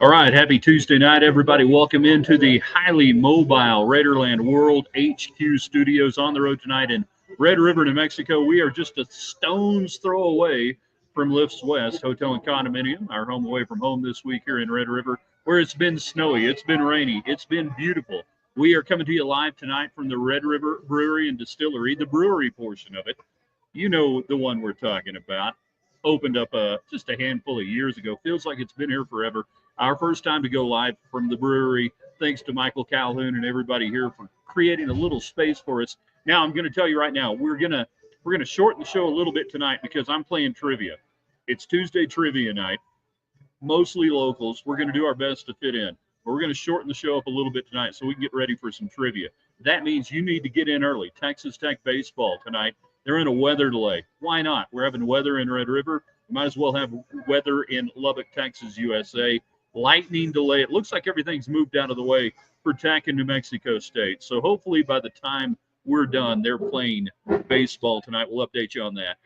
All right, happy Tuesday night, everybody. Welcome into the highly mobile Raiderland World HQ studios on the road tonight in Red River, New Mexico. We are just a stone's throw away from Lifts West Hotel and Condominium, our home away from home this week here in Red River, where it's been snowy, it's been rainy, it's been beautiful. We are coming to you live tonight from the Red River Brewery and Distillery, the brewery portion of it. You know the one we're talking about. Opened up just a handful of years ago. Feels like it's been here forever. Our first time to go live from the brewery. Thanks to Michael Calhoun and everybody here for creating a little space for us. Now I'm going to tell you right now, we're gonna shorten the show a little bit tonight because I'm playing trivia. It's Tuesday trivia night, mostly locals. We're going to do our best to fit in. But we're going to shorten the show up a little bit tonight so we can get ready for some trivia. That means you need to get in early. Texas Tech baseball tonight. They're in a weather delay. Why not? We're having weather in Red River. We might as well have weather in Lubbock, Texas, USA. Lightning delay. It looks like everything's moved out of the way for Tech and New Mexico State. So hopefully by the time we're done, they're playing baseball tonight. We'll update you on that.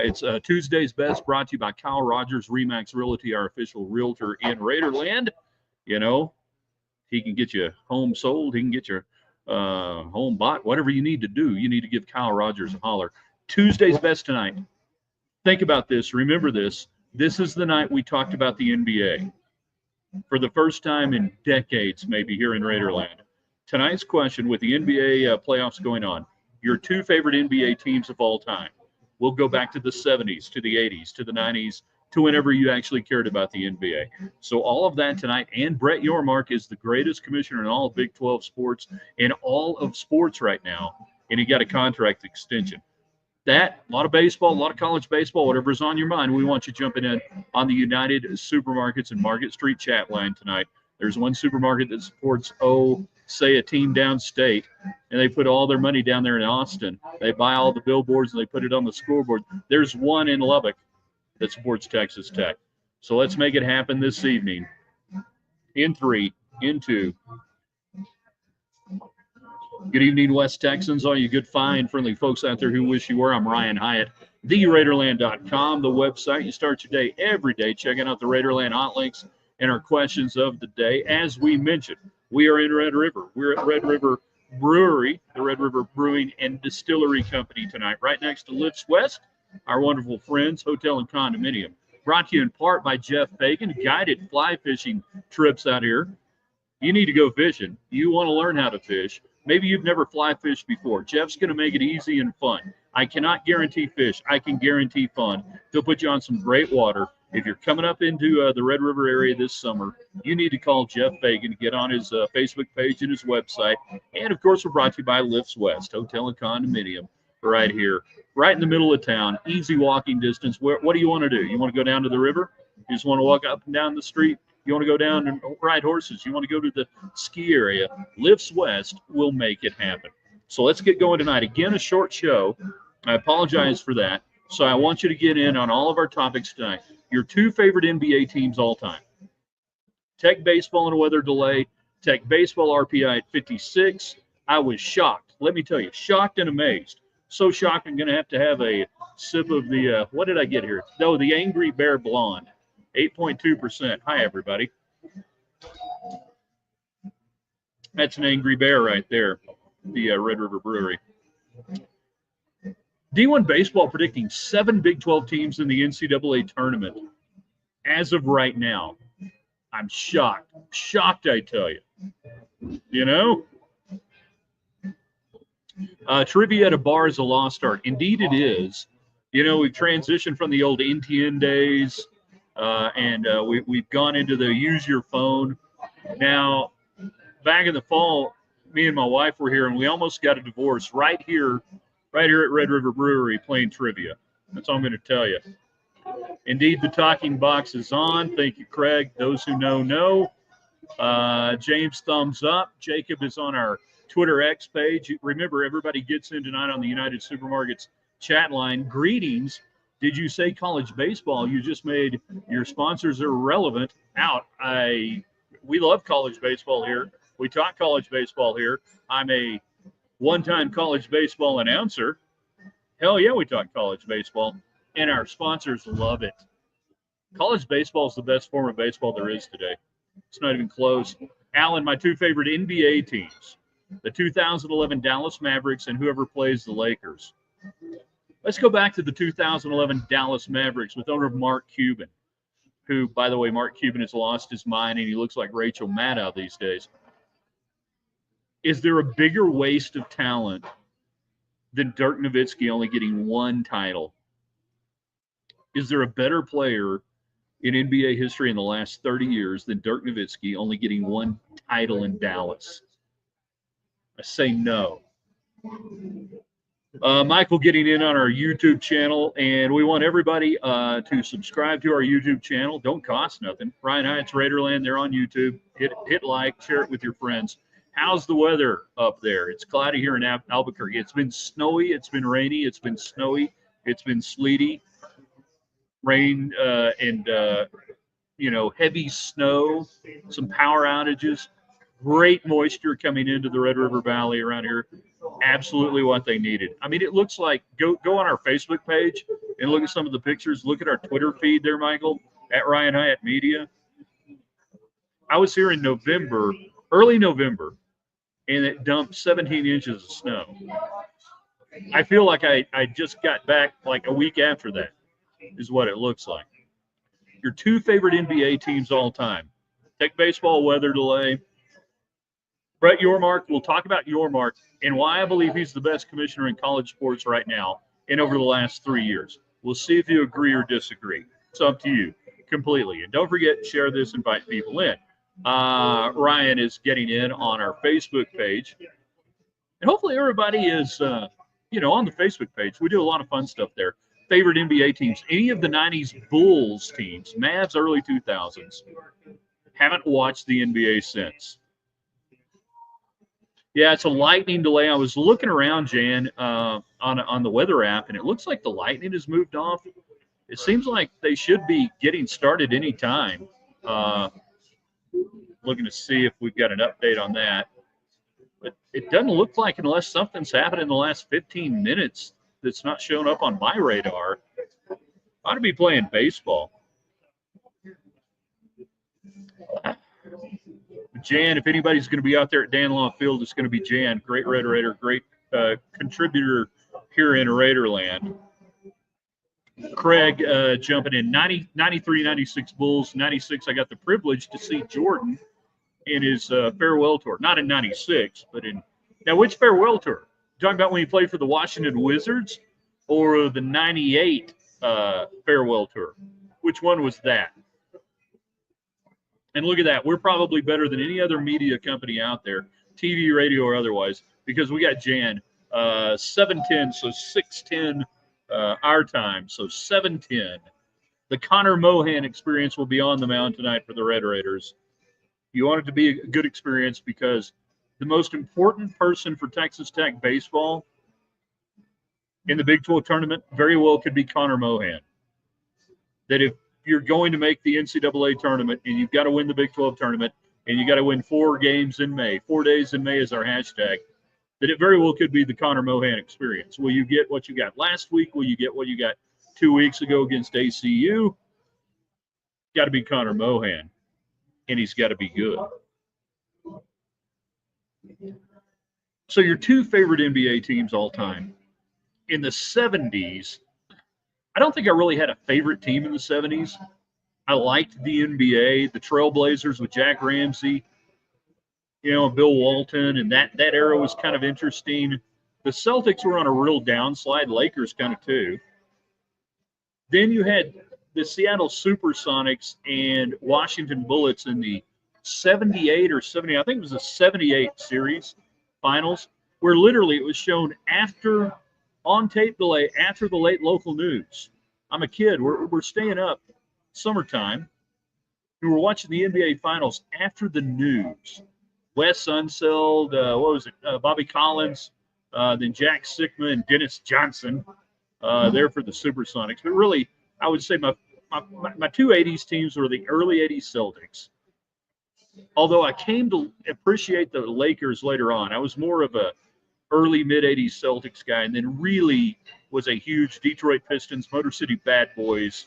It's Tuesday's Best, brought to you by Kyle Rogers, Remax Realty, our official realtor in Raiderland. You know, he can get you home sold. He can get your home bought. Whatever you need to do, you need to give Kyle Rogers a holler. Tuesday's Best tonight. Think about this. Remember this. This is the night we talked about the NBA. For the first time in decades, maybe here in Raiderland. Tonight's question, with the NBA playoffs going on, your two favorite NBA teams of all time. We'll go back to the 70s, to the 80s, to the 90s, to whenever you actually cared about the NBA. So all of that tonight, and Brett Yormark is the greatest commissioner in all of Big 12 sports, in all of sports right now, and he got a contract extension. That, a lot of baseball, a lot of college baseball, whatever's on your mind, we want you jumping in on the United Supermarkets and Market Street chat line tonight. There's one supermarket that supports, say a team downstate, and they put all their money down there in Austin. They buy all the billboards and they put it on the scoreboard. There's one in Lubbock that supports Texas Tech. So let's make it happen this evening. In 3, in 2. Good evening, West Texans, all you good, fine, friendly folks out there who wish you were. I'm Ryan Hyatt, TheRaiderland.com, the website. You start your day every day checking out the Raiderland hot links and our questions of the day. As we mentioned, we are in Red River. We're at Red River Brewery, the Red River Brewing and Distillery Company tonight, right next to Lifts West, our wonderful friends, Hotel and Condominium. Brought to you in part by Jeff Fagan, guided fly fishing trips out here. You need to go fishing. You want to learn how to fish. Maybe you've never fly fished before. Jeff's going to make it easy and fun. I cannot guarantee fish. I can guarantee fun. He'll put you on some great water. If you're coming up into the Red River area this summer, you need to call Jeff Fagan, get on his Facebook page and his website. And, of course, we're brought to you by Lifts West Hotel and Condominium right here, right in the middle of town, easy walking distance. What do you want to do? You want to go down to the river? You just want to walk up and down the street? You want to go down and ride horses? You want to go to the ski area? Lifts West will make it happen. So let's get going tonight. Again, a short show. I apologize for that. So I want you to get in on all of our topics tonight. Your two favorite NBA teams all time. Tech baseball in a weather delay. Tech baseball RPI at 56. I was shocked. Let me tell you, shocked and amazed. So shocked I'm going to have a sip of the, what did I get here? No, the Angry Bear Blonde. 8.2%. Hi, everybody. That's an Angry Bear right there, the Red River Brewery. D1 Baseball predicting 7 Big 12 teams in the NCAA tournament. As of right now, I'm shocked. Shocked, I tell you. You know? Trivia at a bar is a lost art. Indeed it is. You know, we've transitioned from the old NTN days, and we've gone into the use your phone. Now, back in the fall, me and my wife were here, and we almost got a divorce right here at Red River Brewery playing trivia. That's all I'm going to tell you. Indeed, the talking box is on. Thank you, Craig. Those who know. James, thumbs up. Jacob is on our Twitter X page. Remember, everybody gets in tonight on the United Supermarkets chat line. Greetings. Did you say college baseball? You just made your sponsors irrelevant out. We love college baseball here. We talk college baseball here. I'm a one-time college baseball announcer. Hell yeah, we talk college baseball, and our sponsors love it. College baseball is the best form of baseball there is today. It's not even close. Alan, my two favorite NBA teams, the 2011 Dallas Mavericks and whoever plays the Lakers. Let's go back to the 2011 Dallas Mavericks with owner Mark Cuban, who, by the way, Mark Cuban has lost his mind and he looks like Rachel Maddow these days. Is there a bigger waste of talent than Dirk Nowitzki only getting one title? Is there a better player in NBA history in the last 30 years than Dirk Nowitzki only getting one title in Dallas? I say no. Michael getting in on our YouTube channel, and we want everybody to subscribe to our YouTube channel. Don't cost nothing. Ryan Hyatt's Raiderland, they're on YouTube. Hit like, share it with your friends. How's the weather up there? It's cloudy here in Albuquerque. It's been snowy, it's been rainy, it's been snowy, it's been sleety, rain, and heavy snow, some power outages, great moisture coming into the Red River Valley around here. Absolutely what they needed. I mean, it looks like, go on our Facebook page and look at some of the pictures. Look at our Twitter feed there, Michael, at Ryan Hyatt Media. I was here in November, early November, and it dumped 17 inches of snow. I feel like I just got back like a week after that, is what it looks like. Your two favorite NBA teams all time. Tech baseball weather delay. Brett Yormark, we'll talk about Yormark and why I believe he's the best commissioner in college sports right now and over the last 3 years. We'll see if you agree or disagree. It's up to you completely. And don't forget, share this, invite people in. Ryan is getting in on our Facebook page. And hopefully everybody is, on the Facebook page. We do a lot of fun stuff there. Favorite NBA teams. Any of the 90s Bulls teams, Mavs early 2000s. Haven't watched the NBA since. Yeah, it's a lightning delay. I was looking around, Jan, on the weather app, and it looks like the lightning has moved off. It seems like they should be getting started any time. Looking to see if we've got an update on that. But it doesn't look like, unless something's happened in the last 15 minutes that's not showing up on my radar, ought to be playing baseball. Jan, if anybody's going to be out there at Danlaw Field, it's going to be Jan. Great Red Raider, great contributor here in Raiderland. Craig jumping in. 93, 96 Bulls. 96, I got the privilege to see Jordan in his farewell tour. Not in 96, but in – now, which farewell tour? Talking about when he played for the Washington Wizards or the 98 farewell tour? Which one was that? And look at that. We're probably better than any other media company out there, TV, radio, or otherwise, because we got Jan 7:10, so 6:10 our time, so 7:10. The Connor Mohan experience will be on the mound tonight for the Red Raiders. You want it to be a good experience because the most important person for Texas Tech baseball in the Big 12 tournament very well could be Connor Mohan. That if you're going to make the NCAA tournament and you've got to win the Big 12 tournament and you got to win 4 games in May, 4 days in May is our hashtag, that it very well could be the Connor Mohan experience. Will you get what you got last week? Will you get what you got 2 weeks ago against ACU? Got to be Connor Mohan, and he's got to be good. So your two favorite NBA teams all time. In the 70s, I don't think I really had a favorite team in the 70s. I liked the NBA, the Trailblazers with Jack Ramsey, Bill Walton, and that era was kind of interesting. The Celtics were on a real downslide, Lakers kind of too. Then you had the Seattle Supersonics and Washington Bullets in the 78 or 70, I think it was the 78 series finals, where literally it was shown after, on tape delay, after the late local news. I'm a kid. We're staying up summertime. We were watching the NBA finals after the news. Wes Unseld, Bobby Collins, then Jack Sikma and Dennis Johnson there for the Supersonics. But really, I would say my two 80s teams were the early 80s Celtics. Although I came to appreciate the Lakers later on. I was more of a early mid-80s Celtics guy, and then really was a huge Detroit Pistons, Motor City Bad Boys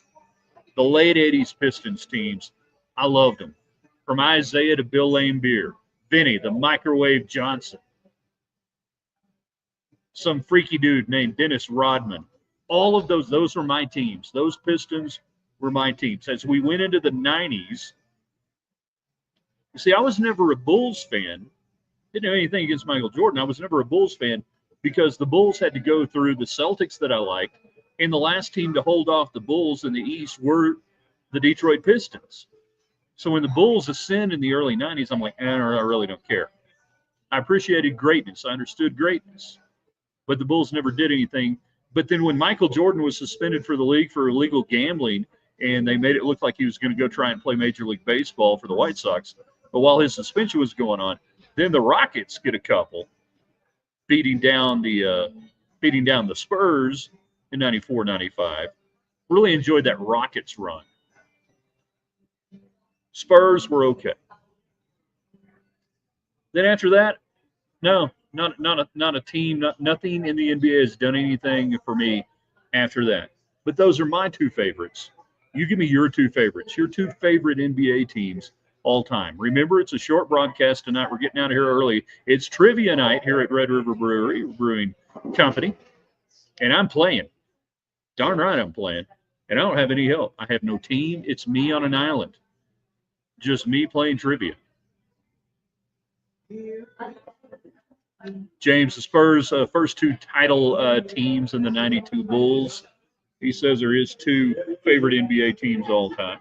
The late 80s Pistons teams, I loved them. From Isaiah to Bill Laimbeer, Vinny, the Microwave Johnson, some freaky dude named Dennis Rodman. All of those were my teams. Those Pistons were my teams. As we went into the 90s, you see, I was never a Bulls fan. Didn't have anything against Michael Jordan. I was never a Bulls fan because the Bulls had to go through the Celtics that I liked, and the last team to hold off the Bulls in the East were the Detroit Pistons. So when the Bulls ascend in the early 90s, I'm like, I really don't care. I appreciated greatness. I understood greatness. But the Bulls never did anything. But then when Michael Jordan was suspended for the league for illegal gambling, and they made it look like he was going to go try and play Major League Baseball for the White Sox, but while his suspension was going on, then the Rockets get a couple, beating down the Spurs in 94, 95. Really enjoyed that Rockets run. Spurs were okay. Then after that, no, not a team. Nothing in the NBA has done anything for me after that. But those are my two favorites. You give me your two favorites. Your two favorite NBA teams all time. Remember, it's a short broadcast tonight. We're getting out of here early. It's trivia night here at Red River Brewing Company, and I'm playing. Darn right I'm playing. And I don't have any help. I have no team. It's me on an island. Just me playing trivia. James, the Spurs' first two title teams in the 92 Bulls. He says are his two favorite NBA teams all time.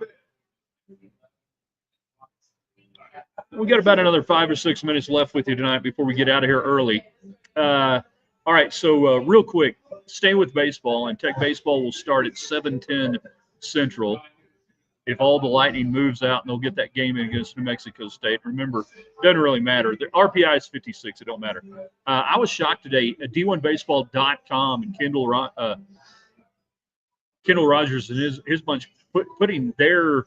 We got about another 5 or 6 minutes left with you tonight before we get out of here early. All right, so real quick, stay with baseball, and Tech baseball will start at 7:10 Central. If all the lightning moves out, and they'll get that game in against New Mexico State. Remember, it doesn't really matter. The RPI is 56. It don't matter. I was shocked today. D1Baseball.com and Kendall Rogers and his bunch putting their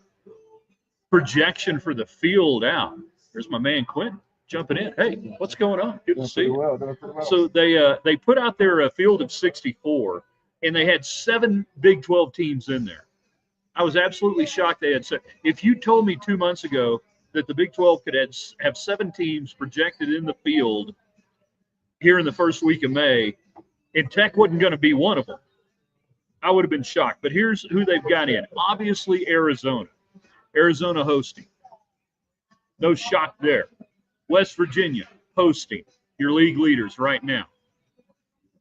projection for the field out. There's my man Quentin jumping in. Hey, what's going on? Good to see you. Well. So they put out their field of 64, and they had 7 Big 12 teams in there. I was absolutely shocked they had said. If you told me 2 months ago that the Big 12 could have 7 teams projected in the field here in the first week of May, and Tech wasn't going to be one of them, I would have been shocked. But here's who they've got in. Obviously, Arizona. Arizona hosting. No shock there. West Virginia hosting. Your league leaders right now.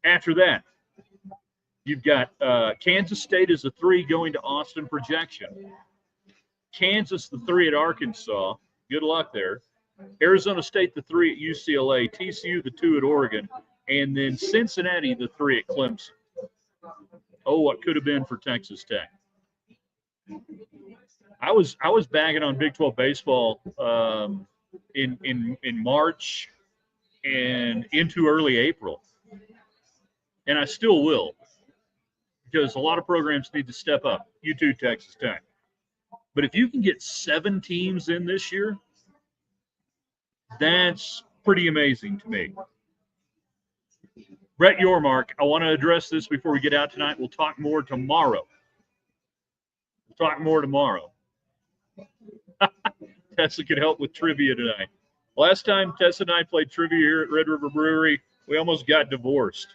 After that, you've got Kansas State as a 3 going to Austin projection. Kansas, the 3 at Arkansas. Good luck there. Arizona State, the 3 at UCLA. TCU, the 2 at Oregon. And then Cincinnati, the 3 at Clemson. Oh, what could have been for Texas Tech. I was bagging on Big 12 baseball in March and into early April. And I still will. Because a lot of programs need to step up. You too, Texas Tech. But if you can get 7 teams in this year, that's pretty amazing to me. Brett Yormark, I want to address this before we get out tonight. We'll talk more tomorrow. Tessa could help with trivia tonight. Last time Tessa and I played trivia here at Red River Brewery, we almost got divorced.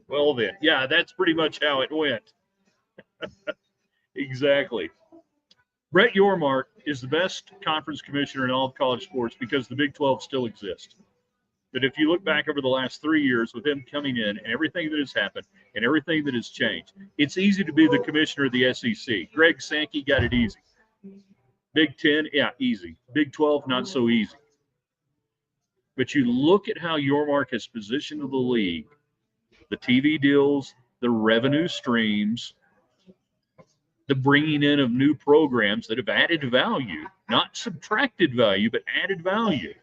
Well then, yeah, that's pretty much how it went. Exactly. Brett Yormark is the best conference commissioner in all of college sports because the Big 12 still exists. But if you look back over the last 3 years with him coming in and everything that has happened and everything that has changed, it's easy to be the commissioner of the SEC. Greg Sankey got it easy. Big 10, yeah, easy. Big 12, not so easy. But you look at how Yormark has positioned the league, the TV deals, the revenue streams, the bringing in of new programs that have added value, not subtracted value, but added value.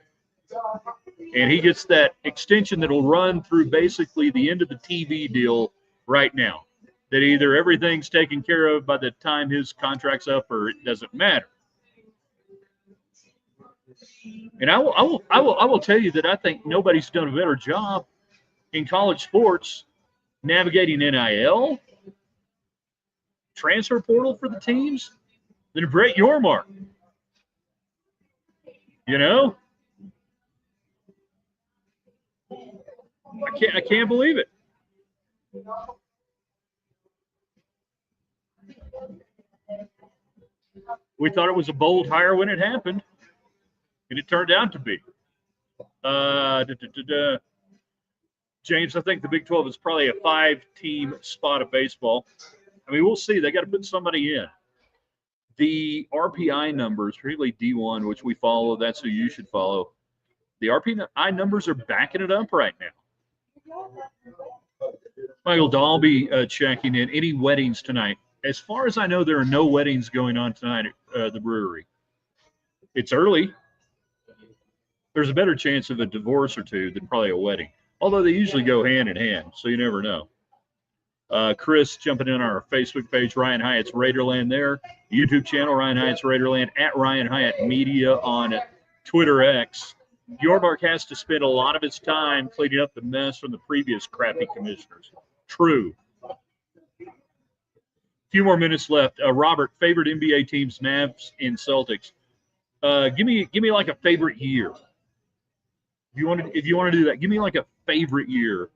And he gets that extension that will run through basically the end of the TV deal right now. That either everything's taken care of by the time his contract's up or it doesn't matter. And I will tell you that I think nobody's done a better job in college sports navigating NIL, transfer portal for the teams than Brett Yormark. You know? I can't believe it. We thought it was a bold hire when it happened, and it turned out to be. James, I think the Big 12 is probably a 5-team spot of baseball. I mean, we'll see. They got to put somebody in. The RPI numbers, particularly D1, which we follow, that's who you should follow. The RPI numbers are backing it up right now. Michael Dalby checking in. Any weddings tonight? As far as I know, there are no weddings going on tonight at the brewery. It's early. There's a better chance of a divorce or two than probably a wedding, although they usually go hand in hand, so you never know. Chris jumping in on our Facebook page, Ryan Hyatt's Raiderland there. YouTube channel, Ryan Hyatt's Raiderland, at Ryan Hyatt Media on Twitter X. Yormark has to spend a lot of his time cleaning up the mess from the previous crappy commissioners. True. A few more minutes left. Robert, favorite NBA teams, Mavs and Celtics. Give me like a favorite year. If you want to do that, give me like a favorite year.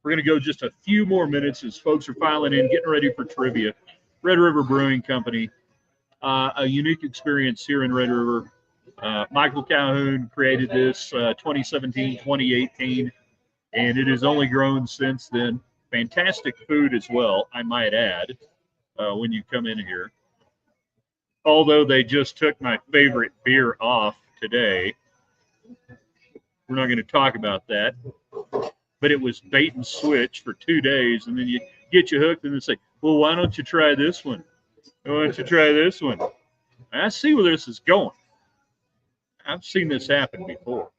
We're going to go just a few more minutes as folks are filing in, getting ready for trivia. Red River Brewing Company, a unique experience here in Red River. Michael Calhoun created this 2017, 2018, and it has only grown since then. Fantastic food as well, I might add, when you come in here. Although they just took my favorite beer off today. We're not going to talk about that. But it was bait and switch for 2 days, and then you get you hooked and then say, well, why don't you try this one? Why don't you try this one? I see where this is going. I've seen this happen before.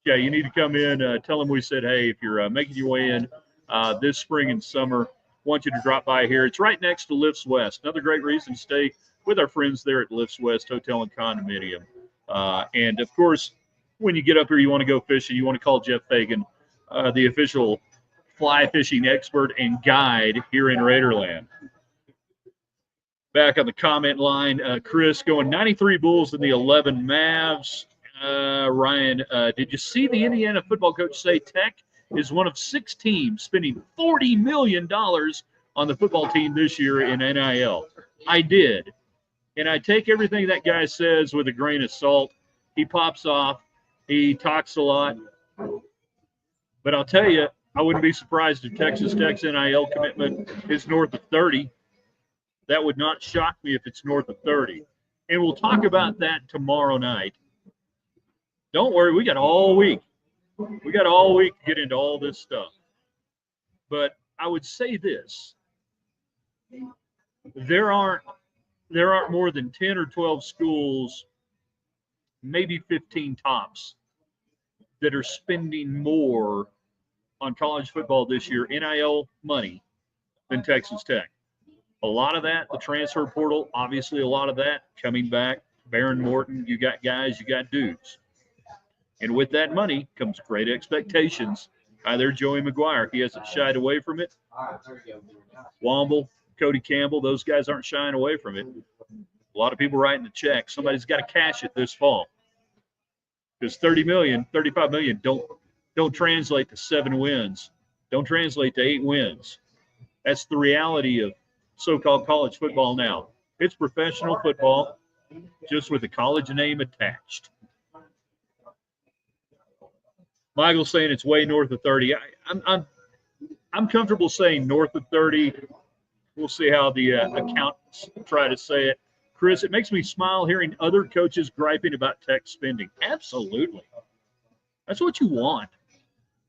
Yeah, you need to come in, tell them we said, hey, if you're making your way in this spring and summer, want you to drop by here. It's right next to Lifts West. Another great reason to stay with our friends there at Lifts West Hotel and Condominium. And, of course, when you get up here, you want to go fishing, you want to call Jeff Fagan, the official fly fishing expert and guide here in Raiderland. Back on the comment line, Chris going 93 Bulls and the 11 Mavs. Ryan, did you see the Indiana football coach say Tech is one of 6 teams spending $40 million on the football team this year in NIL? I did. And I take everything that guy says with a grain of salt. He pops off. He talks a lot. But I'll tell you, I wouldn't be surprised if Texas Tech's NIL commitment is north of 30. That would not shock me if it's north of 30. And we'll talk about that tomorrow night. Don't worry, we got all week. We got all week to get into all this stuff. But I would say this. There aren't more than 10 or 12 schools, maybe 15 tops, that are spending more on college football this year, NIL money, than Texas Tech. A lot of that, the transfer portal, obviously a lot of that coming back. Baron Morton, you got guys, you got dudes. And with that money comes great expectations. Hi there, Joey McGuire. He hasn't shied away from it. Womble, Cody Campbell, those guys aren't shying away from it. A lot of people writing the check. Somebody's got to cash it this fall. Because 30 million, 35 million don't translate to 7 wins. Don't translate to 8 wins. That's the reality of so-called college football now. It's professional football, just with a college name attached. Michael's saying it's way north of 30. I'm comfortable saying north of 30. We'll see how the accountants try to say it. Chris, it makes me smile hearing other coaches griping about Tech spending. Absolutely. That's what you want.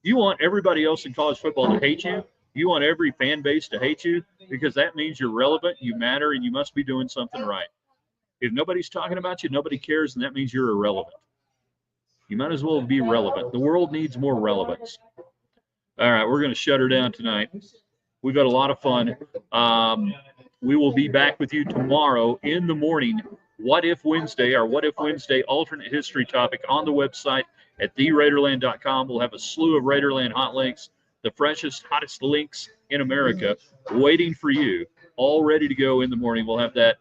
You want everybody else in college football to hate you. You want every fan base to hate you because that means you're relevant, you matter, and you must be doing something right. If nobody's talking about you, nobody cares, and that means you're irrelevant. You might as well be relevant. The world needs more relevance. All right, we're going to shut her down tonight. We've had a lot of fun. We will be back with you tomorrow in the morning. What If Wednesday, our What If Wednesday alternate history topic on the website at theraiderland.com. We'll have a slew of Raiderland hot links, the freshest, hottest links in America waiting for you all ready to go in the morning. We'll have that,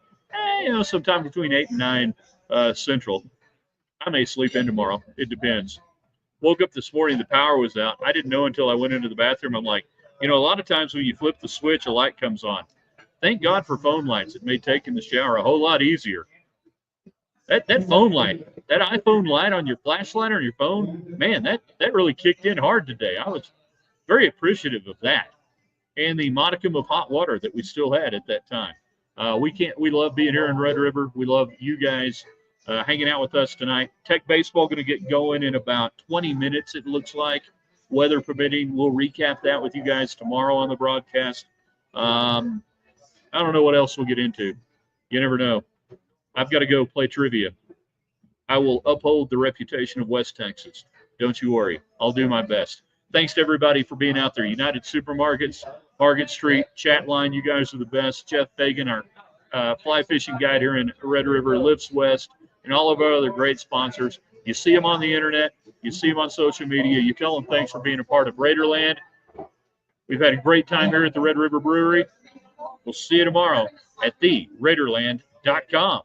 sometime between 8 and 9 Central. I may sleep in tomorrow. It depends. Woke up this morning, the power was out. I didn't know until I went into the bathroom. I'm like, a lot of times when you flip the switch, a light comes on. Thank God for phone lights. It made taking the shower a whole lot easier. That phone light, that iPhone light on your flashlight on your phone, man, that really kicked in hard today. I was very appreciative of that, and the modicum of hot water that we still had at that time. We love being here in Red River. We love you guys hanging out with us tonight. Tech baseball going to get going in about 20 minutes, it looks like, weather permitting. We'll recap that with you guys tomorrow on the broadcast. I don't know what else we'll get into. You never know. I've got to go play trivia. I will uphold the reputation of West Texas. Don't you worry. I'll do my best. Thanks to everybody for being out there. United Supermarkets, Market Street, chat line, you guys are the best. Jeff Fagan, our fly fishing guide here in Red River, Lifts West, and all of our other great sponsors. You see them on the internet. You see them on social media. You tell them thanks for being a part of Raiderland. We've had a great time here at the Red River Brewery. We'll see you tomorrow at theraiderland.com.